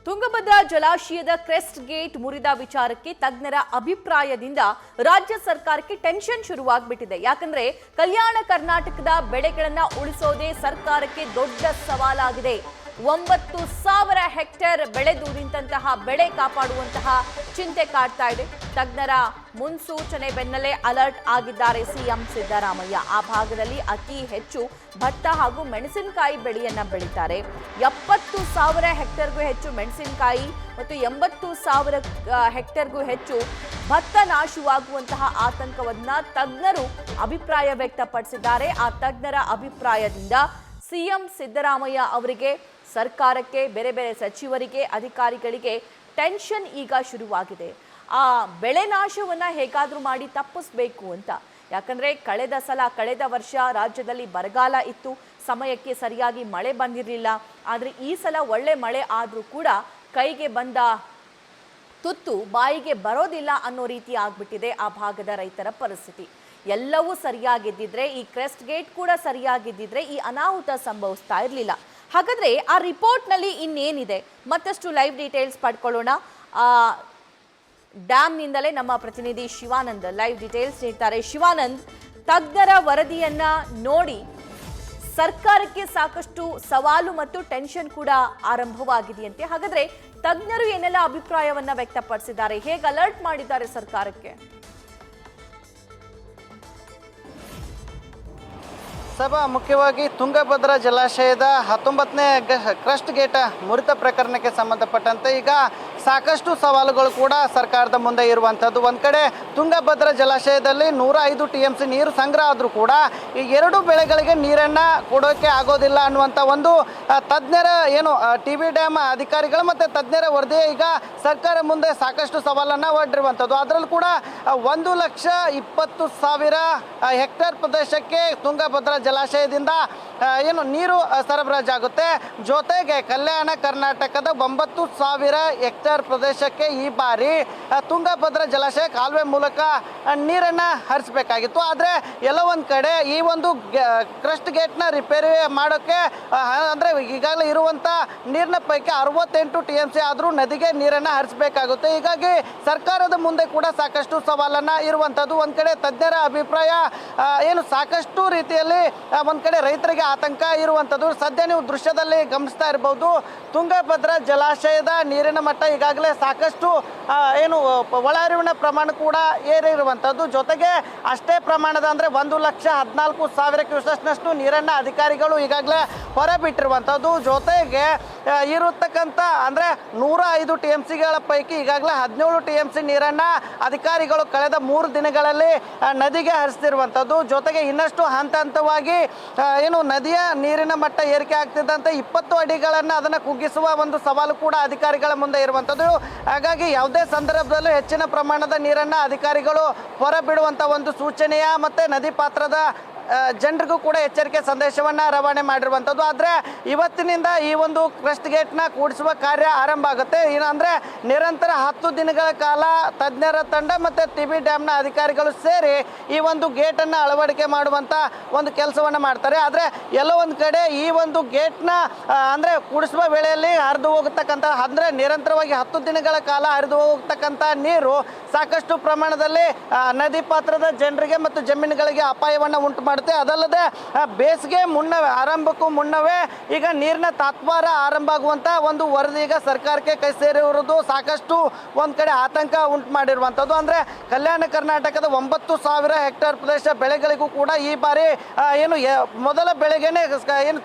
ತುಂಗಭದ್ರಾ ಜಲಾಶಯದ crest gate ಮುರಿದ ವಿಚಾರಕ್ಕೆ ತಜ್ಞರ ಅಭಿಪ್ರಾಯದಿಂದ ರಾಜ್ಯ ಸರ್ಕಾರಕ್ಕೆ ಟೆನ್ಷನ್ ಶುರುವಾಗ್ಬಿಟ್ಟಿದೆ. ಯಾಕಂದ್ರೆ ಕಲ್ಯಾಣ ಕರ್ನಾಟಕದ ಬೆಳೆಗಳನ್ನ ಉಳಿಸೋದೇ ಸರ್ಕಾರಕ್ಕೆ ದೊಡ್ಡ ಸವಾಲಾಗಿದೆ. 9,000 ಹೆಕ್ಟೇರ್ ಬೆಳೆದು ನಿಂತಹ ಬೆಳೆ ಕಾಪಾಡುವಂತಹ ಚಿಂತೆ ಕಾಡ್ತಾ ಇದೆ. ತಜ್ಞರ ಮುನ್ಸೂಚನೆ ಬೆನ್ನಲ್ಲೇ ಅಲರ್ಟ್ ಆಗಿದ್ದಾರೆ ಸಿಎಂ ಸಿದ್ದರಾಮಯ್ಯ. ಆ ಭಾಗದಲ್ಲಿ ಅತಿ ಹೆಚ್ಚು ಭತ್ತ ಹಾಗೂ ಮೆಣಸಿನಕಾಯಿ ಬೆಳೆಯನ್ನ ಬೆಳೀತಾರೆ. 70,000 ಹೆಕ್ಟೇರ್ಗೂ ಹೆಚ್ಚು ಮೆಣಸಿನಕಾಯಿ ಮತ್ತು 80,000 ಹೆಕ್ಟೇರ್ಗೂ ಹೆಚ್ಚು ಭತ್ತ ನಾಶವಾಗುವಂತಹ ಆತಂಕವನ್ನ ತಜ್ಞರು ಅಭಿಪ್ರಾಯ ವ್ಯಕ್ತಪಡಿಸಿದ್ದಾರೆ. ಆ ತಜ್ಞರ ಅಭಿಪ್ರಾಯದಿಂದ ಸಿಎಂ ಸಿದ್ದರಾಮಯ್ಯ ಅವರಿಗೆ, ಸರ್ಕಾರಕ್ಕೆ, ಬೇರೆ ಬೇರೆ ಸಚಿವರಿಗೆ, ಅಧಿಕಾರಿಗಳಿಗೆ ಟೆನ್ಷನ್ ಈಗ ಶುರುವಾಗಿದೆ. ಆ ಬೆಳೆ ನಾಶವನ್ನ ಹೇಗಾದ್ರೂ ಮಾಡಿ ತಪ್ಪಿಸ್ಬೇಕು ಅಂತ. ಯಾಕಂದ್ರೆ ಕಳೆದ ವರ್ಷ ರಾಜ್ಯದಲ್ಲಿ ಬರಗಾಲ ಇತ್ತು, ಸಮಯಕ್ಕೆ ಸರಿಯಾಗಿ ಮಳೆ ಬಂದಿರಲಿಲ್ಲ. ಆದರೆ ಈ ಸಲ ಒಳ್ಳೆ ಮಳೆ ಆದರೂ ಕೂಡ ಕೈಗೆ ಬಂದ ತುತ್ತು ಬಾಯಿಗೆ ಬರೋದಿಲ್ಲ ಅನ್ನೋ ರೀತಿ ಆಗ್ಬಿಟ್ಟಿದೆ ಆ ಭಾಗದ ರೈತರ ಪರಿಸ್ಥಿತಿ. ಎಲ್ಲವೂ ಸರಿಯಾಗಿದ್ದಿದ್ರೆ, ಈ ಕ್ರೆಸ್ಟ್ ಗೇಟ್ ಕೂಡ ಸರಿಯಾಗಿದ್ದಿದ್ರೆ ಈ ಅನಾಹುತ ಸಂಭವಿಸ್ತಾ ಇರಲಿಲ್ಲ. ಹಾಗಾದ್ರೆ ಆ ರಿಪೋರ್ಟ್ನಲ್ಲಿ ಇನ್ನೇನಿದೆ, ಮತ್ತಷ್ಟು ಲೈವ್ ಡೀಟೇಲ್ಸ್ ಪಡ್ಕೊಳ್ಳೋಣ. ಡ್ಯಾಮ್ನಿಂದಲೇ ನಮ್ಮ ಪ್ರತಿನಿಧಿ ಶಿವಾನಂದ್ ಲೈವ್ ಡೀಟೇಲ್ಸ್ ನೀಡ್ತಾರೆ. ಶಿವಾನಂದ್, ತಜ್ಞರ ವರದಿಯನ್ನ ನೋಡಿ ಸರ್ಕಾರಕ್ಕೆ ಸಾಕಷ್ಟು ಸವಾಲು ಮತ್ತು ಟೆನ್ಷನ್ ಕೂಡ ಆರಂಭವಾಗಿದೆಯಂತೆ. ಹಾಗಾದ್ರೆ ತಜ್ಞರು ಏನೆಲ್ಲ ಅಭಿಪ್ರಾಯವನ್ನ ವ್ಯಕ್ತಪಡಿಸಿದ್ದಾರೆ, ಹೇಗೆ ಅಲರ್ಟ್ ಮಾಡಿದ್ದಾರೆ ಸರ್ಕಾರಕ್ಕೆ? ಸಭಾ ಮುಖ್ಯವಾಗಿ ತುಂಗಭದ್ರಾ ಜಲಾಶಯದ 19ನೇ ಕ್ರಸ್ಟ್ ಗೇಟ್ ಮುರಿತ ಪ್ರಕರಣಕ್ಕೆ ಸಂಬಂಧಪಟ್ಟಂತೆ ಈಗ ಸಾಕಷ್ಟು ಸವಾಲುಗಳು ಕೂಡ ಸರ್ಕಾರದ ಮುಂದೆ ಇರುವಂಥದ್ದು. ಒಂದು ಕಡೆ ತುಂಗಭದ್ರಾ ಜಲಾಶಯದಲ್ಲಿ 105 TMC ನೀರು ಸಂಗ್ರಹ ಆದರೂ ಕೂಡ ಈ ಎರಡು ಬೆಳೆಗಳಿಗೆ ನೀರನ್ನು ಕೊಡೋಕ್ಕೆ ಆಗೋದಿಲ್ಲ ಅನ್ನುವಂಥ ಒಂದು ತಜ್ಞರ TB ಡ್ಯಾಮ್ ಅಧಿಕಾರಿಗಳು ಮತ್ತು ತಜ್ಞರ ವರದಿ ಈಗ ಸರ್ಕಾರ ಮುಂದೆ ಸಾಕಷ್ಟು ಸವಾಲನ್ನು ಒಡ್ಡಿರುವಂಥದ್ದು. ಅದರಲ್ಲೂ ಕೂಡ 1,20,000 ಹೆಕ್ಟೇರ್ ಪ್ರದೇಶಕ್ಕೆ ತುಂಗಭದ್ರಾ ಜಲಾಶಯದಿಂದ ನೀರು ಸರಬರಾಜಾಗುತ್ತೆ. ಜೊತೆಗೆ ಕಲ್ಯಾಣ ಕರ್ನಾಟಕದ 9,000 ಹೆಕ್ಟೇರ್ ಪ್ರದೇಶಕ್ಕೆ ಈ ಬಾರಿ ತುಂಗಭದ್ರಾ ಜಲಾಶಯ ಕಾಲುವೆ ಮೂಲಕ ನೀರನ್ನು ಹರಿಸಬೇಕಾಗಿತ್ತು. ಆದರೆ ಎಲ್ಲೋ ಒಂದು ಕಡೆ ಈ ಒಂದು ಕ್ರಸ್ಟ್ ಗೇಟ್ನ ರಿಪೇರಿ ಮಾಡೋಕ್ಕೆ ಅಂದರೆ ಈಗಾಗಲೇ ಇರುವಂಥ ನೀರಿನ ಪೈಕಿ 68 TMC ಆದರೂ ನದಿಗೆ ನೀರನ್ನು ಹರಿಸಬೇಕಾಗುತ್ತೆ. ಹೀಗಾಗಿ ಸರ್ಕಾರದ ಮುಂದೆ ಕೂಡ ಸಾಕಷ್ಟು ಸವಾಲನ್ನು ಇರುವಂಥದ್ದು. ಒಂದು ಕಡೆ ತಜ್ಞರ ಅಭಿಪ್ರಾಯ ಸಾಕಷ್ಟು ರೀತಿಯಲ್ಲಿ ಒಂದು ಕಡೆ ರೈತರಿಗೆ ಆತಂಕ ಇರುವಂಥದ್ದು. ಸದ್ಯ ನೀವು ದೃಶ್ಯದಲ್ಲಿ ಗಮನಿಸ್ತಾ ಇರಬಹುದು, ತುಂಗಭದ್ರಾ ಜಲಾಶಯದ ನೀರಿನ ಮಟ್ಟ ಈಗಾಗಲೇ ಸಾಕಷ್ಟು ಒಳ ಹರಿವಿನ ಪ್ರಮಾಣ ಕೂಡ ಏರಿರುವಂಥದ್ದು. ಜೊತೆಗೆ ಅಷ್ಟೇ ಪ್ರಮಾಣದ ಅಂದರೆ 1,14,000 ಕ್ಯೂಸೆಕ್ಸ್ನಷ್ಟು ನೀರನ್ನು ಅಧಿಕಾರಿಗಳು ಈಗಾಗಲೇ ಹೊರಬಿಟ್ಟಿರುವಂಥದ್ದು. ಜೊತೆಗೆ ಇರತಕ್ಕಂಥ ಅಂದರೆ 105 TMCಗಳ ಪೈಕಿ ಈಗಾಗಲೇ 17 TMC ನೀರನ್ನು ಅಧಿಕಾರಿಗಳು ಕಳೆದ 3 ದಿನಗಳಲ್ಲಿ ನದಿಗೆ ಹರಿಸ್ತಿರುವಂಥದ್ದು. ಜೊತೆಗೆ ಇನ್ನಷ್ಟು ಹಂತ ಹಂತವಾಗಿ ನದಿಯ ನೀರಿನ ಮಟ್ಟ ಏರಿಕೆ ಆಗ್ತಿದ್ದಂತೆ 20 ಅಡಿಗಳನ್ನು ಅದನ್ನು ಕುಗ್ಗಿಸುವ ಒಂದು ಸವಾಲು ಕೂಡ ಅಧಿಕಾರಿಗಳ ಮುಂದೆ ಇರುವಂಥದ್ದು. ಹಾಗಾಗಿ ಯಾವುದೇ ಸಂದರ್ಭದಲ್ಲೂ ಹೆಚ್ಚಿನ ಪ್ರಮಾಣದ ನೀರನ್ನು ಅಧಿಕಾರಿಗಳು ಹೊರಬಿಡುವಂಥ ಒಂದು ಸೂಚನೆಯ ಮತ್ತು ನದಿ ಪಾತ್ರದ ಜನರಿಗೂ ಕೂಡ ಎಚ್ಚರಿಕೆ ಸಂದೇಶವನ್ನು ರವಾನೆ ಮಾಡಿರುವಂಥದ್ದು. ಆದರೆ ಇವತ್ತಿನಿಂದ ಈ ಒಂದು ಕ್ರಸ್ಟ್ ಗೇಟ್ನ ಕೂಡಿಸುವ ಕಾರ್ಯ ಆರಂಭ ಆಗುತ್ತೆ. ಏನಂದರೆ ನಿರಂತರ 10 ದಿನಗಳ ಕಾಲ ತಜ್ಞರ ತಂಡ ಮತ್ತು TB ಡ್ಯಾಮ್ನ ಅಧಿಕಾರಿಗಳು ಸೇರಿ ಈ ಒಂದು ಗೇಟನ್ನು ಅಳವಡಿಕೆ ಮಾಡುವಂಥ ಒಂದು ಕೆಲಸವನ್ನು ಮಾಡ್ತಾರೆ. ಆದರೆ ಎಲ್ಲೋ ಒಂದು ಕಡೆ ಈ ಒಂದು ಗೇಟ್ನ ಅಂದರೆ ಕೂಡಿಸುವ ವೇಳೆಯಲ್ಲಿ ಹರಿದು ಹೋಗತಕ್ಕಂಥ ಅಂದರೆ ನಿರಂತರವಾಗಿ 10 ದಿನಗಳ ಕಾಲ ಹರಿದು ಹೋಗತಕ್ಕಂಥ ನೀರು ಸಾಕಷ್ಟು ಪ್ರಮಾಣದಲ್ಲಿ ನದಿ ಪಾತ್ರದ ಜನರಿಗೆ ಮತ್ತು ಜಮೀನುಗಳಿಗೆ ಅಪಾಯವನ್ನು ಉಂಟು ಮಾಡುತ್ತೆ. ಅದಲ್ಲದೆ ಬೇಸಿಗೆ ಆರಂಭಕ್ಕೂ ಮುನ್ನವೇ ಈಗ ನೀರಿನ ತಾತ್ವಾರ ಆರಂಭ ಆಗುವಂಥ ಒಂದು ವರದಿ ಈಗ ಸರ್ಕಾರಕ್ಕೆ ಕೈ ಸೇರಿರುವುದು ಸಾಕಷ್ಟು ಒಂದು ಕಡೆ ಆತಂಕ ಉಂಟು ಮಾಡಿರುವಂಥದ್ದು. ಅಂದರೆ ಕಲ್ಯಾಣ ಕರ್ನಾಟಕದ 9,000 ಹೆಕ್ಟೇರ್ ಪ್ರದೇಶ ಬೆಳೆಗಳಿಗೂ ಕೂಡ ಈ ಬಾರಿ ಮೊದಲ ಬೆಳೆಗೇನೆ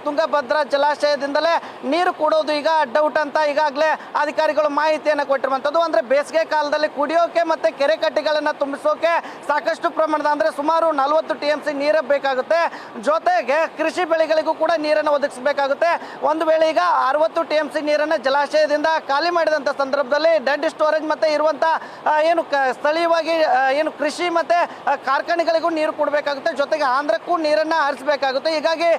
ತುಂಗಭದ್ರಾ ಜಲಾಶಯದಿಂದಲೇ ನೀರು ಕೊಡೋದು ಈಗ ಡೌಟ್ ಅಂತ ಈಗಾಗಲೇ ಅಧಿಕಾರಿಗಳು ಮಾಹಿತಿಯನ್ನು ಕೊಟ್ಟಿರುವಂಥದ್ದು. ಅಂದರೆ ಬೇಸಿಗೆ ಕಾಲದಲ್ಲಿ ಕುಡಿಯೋಕೆ ಮತ್ತು ಕೆರೆ ಕಟ್ಟೆಗಳನ್ನು ತುಂಬಿಸೋಕೆ ಸಾಕಷ್ಟು ಪ್ರಮಾಣದ ಅಂದರೆ ಸುಮಾರು 40 TMC ನೀರು ಬೇಕಾಗುತ್ತೆ. ಜೊತೆಗೆ ಕೃಷಿ ಬೆಳೆಗಳಿಗೂ ಕೂಡ ನೀರನ್ನು ಒದಗಿಸಬೇಕಾಗುತ್ತೆ. ಒಂದು ವೇಳೆ ಈಗ 60 TMC ನೀರನ್ನು ಜಲಾಶಯದಿಂದ ಖಾಲಿ ಮಾಡಿದಂಥ ಸಂದರ್ಭದಲ್ಲಿ ಡೆಡ್ ಸ್ಟೋರೇಜ್ ಮತ್ತು ಇರುವಂಥ ಸ್ಥಳೀಯವಾಗಿ ಕೃಷಿ ಮತ್ತು ಕಾರ್ಖಾನೆಗಳಿಗೂ ನೀರು ಕೊಡಬೇಕಾಗುತ್ತೆ. ಜೊತೆಗೆ ಆಂಧ್ರಕ್ಕೂ ನೀರನ್ನು ಹರಿಸಬೇಕಾಗುತ್ತೆ. ಹೀಗಾಗಿ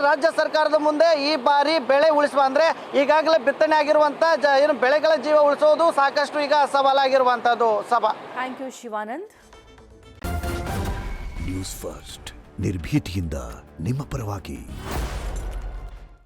ರಾಜ್ಯ ಸರ್ಕಾರದ ಮುಂದೆ ಈ ಬಾರಿ ಬೆಳೆ ಉಳಿಸುವ ಅಂದರೆ ಈಗಾಗಲೇ ಬಿತ್ತನೆ ಆಗಿರುವಂಥ ಬೆಳೆಗಳ ಜೀವ ಉಳಿಸೋದು ಸಾಕಷ್ಟು ಈಗ ಸವಾಲಾಗಿರುವಂಥದ್ದು. ಸಭಾ, thank you Shivanand. News First ನಿರ್ಭೀತಿಯಿಂದ ನಿಮ್ಮ ಪರವಾಗಿ.